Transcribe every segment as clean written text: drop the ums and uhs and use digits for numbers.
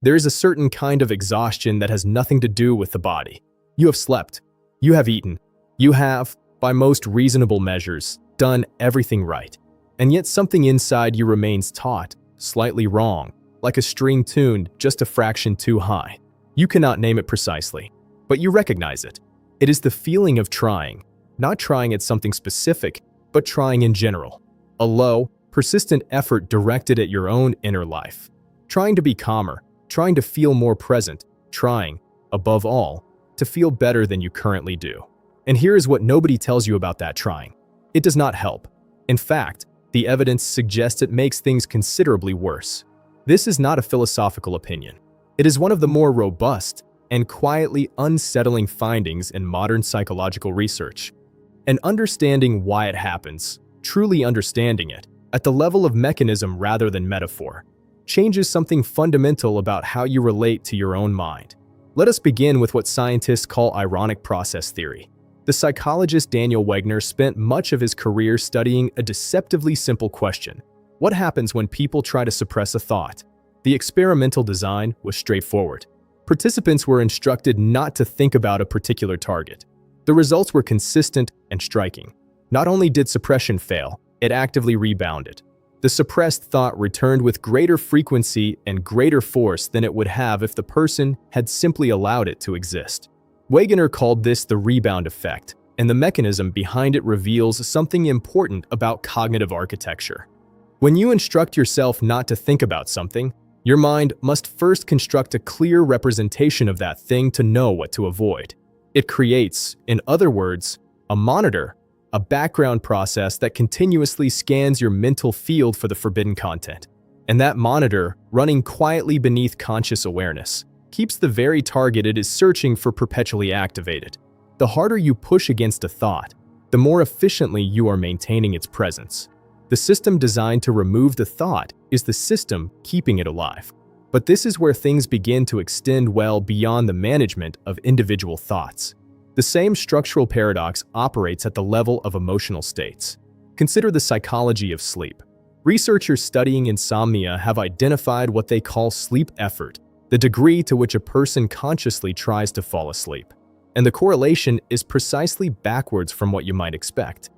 There is a certain kind of exhaustion that has nothing to do with the body. You have slept. You have eaten. You have, by most reasonable measures, done everything right. And yet something inside you remains taut, slightly wrong, like a string tuned just a fraction too high. You cannot name it precisely, but you recognize it. It is the feeling of trying, not trying at something specific, but trying in general. A low, persistent effort directed at your own inner life. Trying to be calmer, trying to feel more present, trying, above all, to feel better than you currently do. And here is what nobody tells you about that trying. It does not help. In fact, the evidence suggests it makes things considerably worse. This is not a philosophical opinion. It is one of the more robust and quietly unsettling findings in modern psychological research. And understanding why it happens, truly understanding it, at the level of mechanism rather than metaphor, changes something fundamental about how you relate to your own mind. Let us begin with what scientists call ironic process theory. The psychologist Daniel Wegner spent much of his career studying a deceptively simple question: what happens when people try to suppress a thought? The experimental design was straightforward. Participants were instructed not to think about a particular target. The results were consistent and striking. Not only did suppression fail, it actively rebounded. The suppressed thought returned with greater frequency and greater force than it would have if the person had simply allowed it to exist. Wegener called this the rebound effect, and the mechanism behind it reveals something important about cognitive architecture. When you instruct yourself not to think about something, your mind must first construct a clear representation of that thing to know what to avoid. It creates, in other words, a monitor, a background process that continuously scans your mental field for the forbidden content. And that monitor, running quietly beneath conscious awareness, keeps the very target it is searching for perpetually activated. The harder you push against a thought, the more efficiently you are maintaining its presence. The system designed to remove the thought is the system keeping it alive. But this is where things begin to extend well beyond the management of individual thoughts. The same structural paradox operates at the level of emotional states. Consider the psychology of sleep. Researchers studying insomnia have identified what they call sleep effort, the degree to which a person consciously tries to fall asleep. And the correlation is precisely backwards from what you might expect.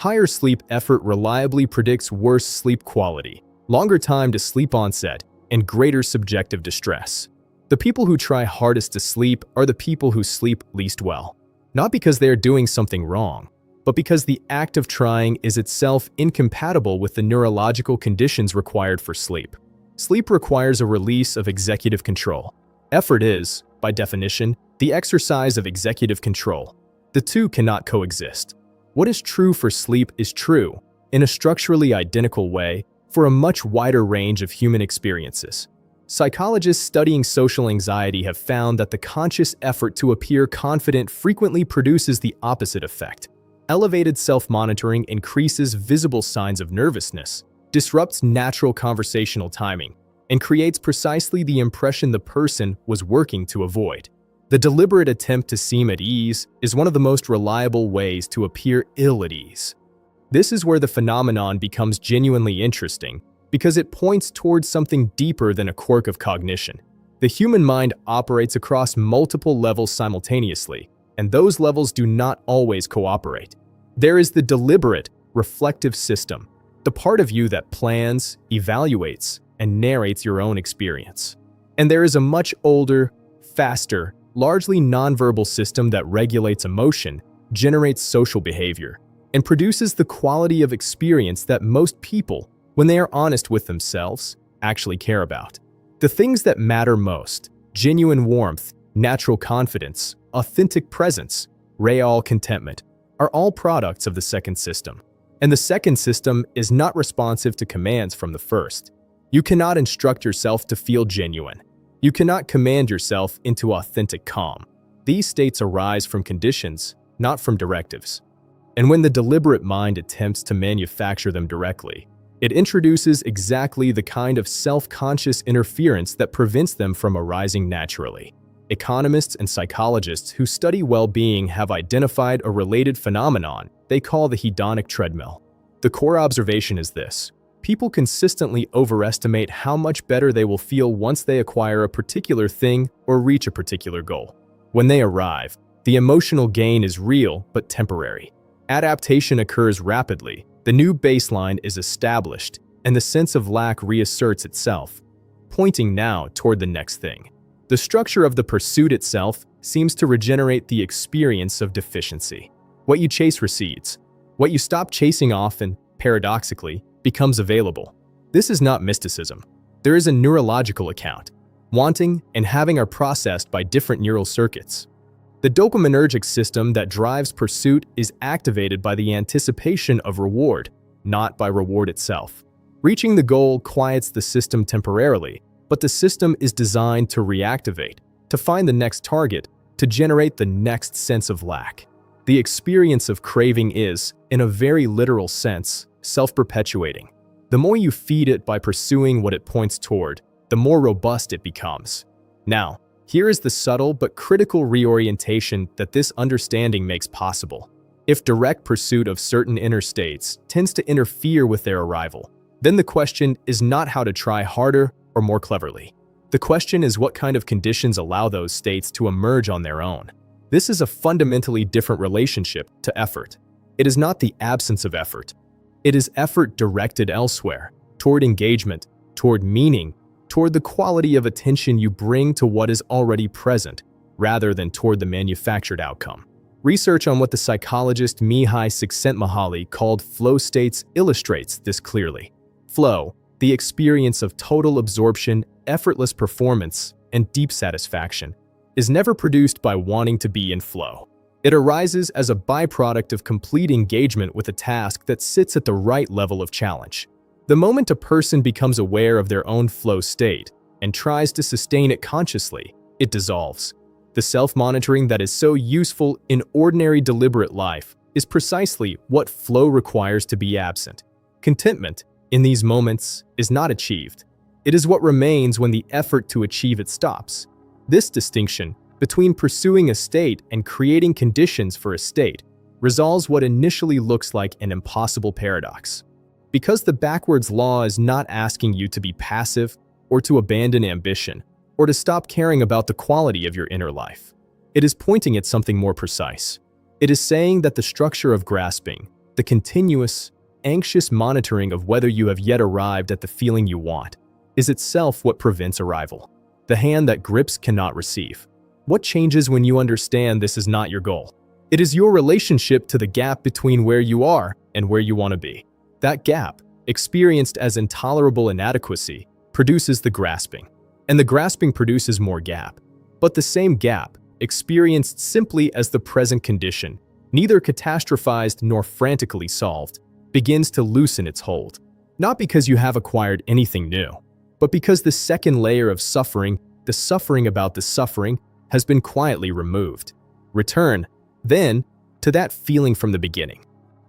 Higher sleep effort reliably predicts worse sleep quality, longer time to sleep onset, and greater subjective distress. The people who try hardest to sleep are the people who sleep least well. Not because they are doing something wrong, but because the act of trying is itself incompatible with the neurological conditions required for sleep. Sleep requires a release of executive control. Effort is, by definition, the exercise of executive control. The two cannot coexist. What is true for sleep is true, in a structurally identical way, for a much wider range of human experiences. Psychologists studying social anxiety have found that the conscious effort to appear confident frequently produces the opposite effect. Elevated self-monitoring increases visible signs of nervousness, disrupts natural conversational timing, and creates precisely the impression the person was working to avoid. The deliberate attempt to seem at ease is one of the most reliable ways to appear ill at ease. This is where the phenomenon becomes genuinely interesting, because it points towards something deeper than a quirk of cognition. The human mind operates across multiple levels simultaneously, and those levels do not always cooperate. There is the deliberate, reflective system, the part of you that plans, evaluates, and narrates your own experience. And there is a much older, faster, largely nonverbal system that regulates emotion, generates social behavior, and produces the quality of experience that most people, when they are honest with themselves, actually care about. The things that matter most, genuine warmth, natural confidence, authentic presence, real contentment, are all products of the second system. And the second system is not responsive to commands from the first. You cannot instruct yourself to feel genuine. You cannot command yourself into authentic calm. These states arise from conditions, not from directives. And when the deliberate mind attempts to manufacture them directly, it introduces exactly the kind of self-conscious interference that prevents them from arising naturally. Economists and psychologists who study well-being have identified a related phenomenon they call the hedonic treadmill. The core observation is this: People consistently overestimate how much better they will feel once they acquire a particular thing or reach a particular goal. When they arrive, the emotional gain is real but temporary. Adaptation occurs rapidly, the new baseline is established, and the sense of lack reasserts itself, pointing now toward the next thing. The structure of the pursuit itself seems to regenerate the experience of deficiency. What you chase recedes. What you stop chasing often, paradoxically, becomes available. This is not mysticism. There is a neurological account. Wanting and having are processed by different neural circuits. The dopaminergic system that drives pursuit is activated by the anticipation of reward, not by reward itself. Reaching the goal quiets the system temporarily, but the system is designed to reactivate, to find the next target, to generate the next sense of lack. The experience of craving is, in a very literal sense, self-perpetuating. The more you feed it by pursuing what it points toward, the more robust it becomes. Now, here is the subtle but critical reorientation that this understanding makes possible. If direct pursuit of certain inner states tends to interfere with their arrival, then the question is not how to try harder or more cleverly. The question is what kind of conditions allow those states to emerge on their own. This is a fundamentally different relationship to effort. It is not the absence of effort. It is effort directed elsewhere, toward engagement, toward meaning, toward the quality of attention you bring to what is already present, rather than toward the manufactured outcome. Research on what the psychologist Mihai Csikszentmihalyi called flow states illustrates this clearly. Flow, the experience of total absorption, effortless performance, and deep satisfaction, is never produced by wanting to be in flow. It arises as a byproduct of complete engagement with a task that sits at the right level of challenge. The moment a person becomes aware of their own flow state and tries to sustain it consciously, it dissolves. The self-monitoring that is so useful in ordinary deliberate life is precisely what flow requires to be absent. Contentment, in these moments, is not achieved. It is what remains when the effort to achieve it stops. This distinction between pursuing a state and creating conditions for a state resolves what initially looks like an impossible paradox. Because the backwards law is not asking you to be passive or to abandon ambition or to stop caring about the quality of your inner life. It is pointing at something more precise. It is saying that the structure of grasping, the continuous, anxious monitoring of whether you have yet arrived at the feeling you want, is itself what prevents arrival. The hand that grips cannot receive. What changes when you understand this is not your goal? It is your relationship to the gap between where you are and where you want to be. That gap, experienced as intolerable inadequacy, produces the grasping, and the grasping produces more gap. But the same gap, experienced simply as the present condition, neither catastrophized nor frantically solved, begins to loosen its hold. Not because you have acquired anything new, but because the second layer of suffering, the suffering about the suffering, has been quietly removed. Return, then, to that feeling from the beginning.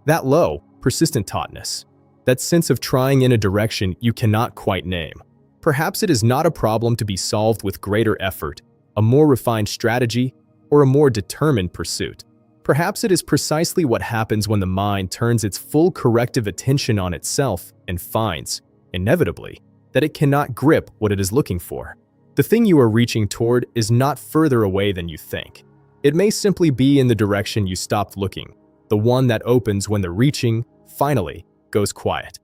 That low, persistent tautness. That sense of trying in a direction you cannot quite name. Perhaps it is not a problem to be solved with greater effort, a more refined strategy, or a more determined pursuit. Perhaps it is precisely what happens when the mind turns its full corrective attention on itself and finds, inevitably, that it cannot grip what it is looking for. The thing you are reaching toward is not further away than you think. It may simply be in the direction you stopped looking, the one that opens when the reaching, finally, goes quiet.